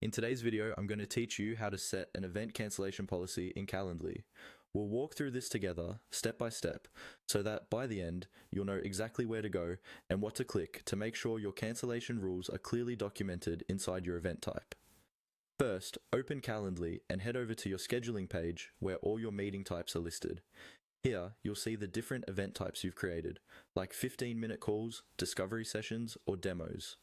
In today's video, I'm going to teach you how to set an event cancellation policy in Calendly. We'll walk through this together, step by step, so that by the end, you'll know exactly where to go and what to click to make sure your cancellation rules are clearly documented inside your event type. First, open Calendly and head over to your scheduling page where all your meeting types are listed. Here, you'll see the different event types you've created, like 15-minute calls, discovery sessions, or demos.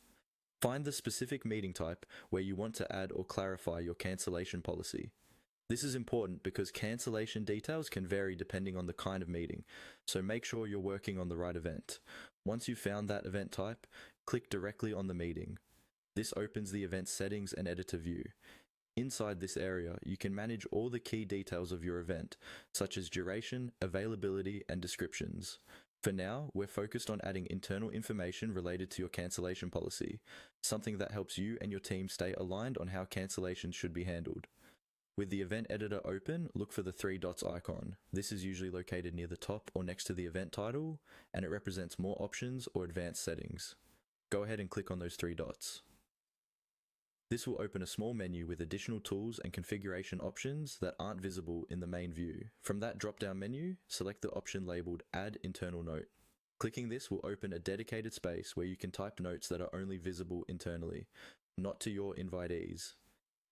Find the specific meeting type where you want to add or clarify your cancellation policy. This is important because cancellation details can vary depending on the kind of meeting, so make sure you're working on the right event. Once you've found that event type, click directly on the meeting. This opens the event settings and editor view. Inside this area, you can manage all the key details of your event, such as duration, availability, and descriptions. For now, we're focused on adding internal information related to your cancellation policy, something that helps you and your team stay aligned on how cancellations should be handled. With the event editor open, look for the three dots icon. This is usually located near the top or next to the event title, and it represents more options or advanced settings. Go ahead and click on those three dots. This will open a small menu with additional tools and configuration options that aren't visible in the main view. From that drop-down menu, select the option labeled Add Internal Note. Clicking this will open a dedicated space where you can type notes that are only visible internally, not to your invitees.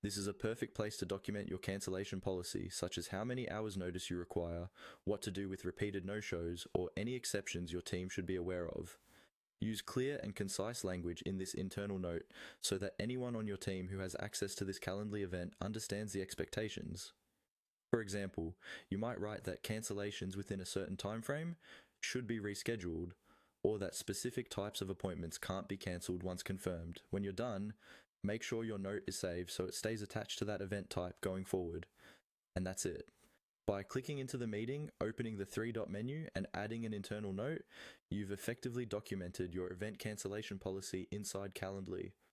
This is a perfect place to document your cancellation policy, such as how many hours notice you require, what to do with repeated no-shows, or any exceptions your team should be aware of. Use clear and concise language in this internal note so that anyone on your team who has access to this Calendly event understands the expectations. For example, you might write that cancellations within a certain time frame should be rescheduled, or that specific types of appointments can't be cancelled once confirmed. When you're done, make sure your note is saved so it stays attached to that event type going forward. And that's it. By clicking into the meeting, opening the three-dot menu, and adding an internal note, you've effectively documented your event cancellation policy inside Calendly.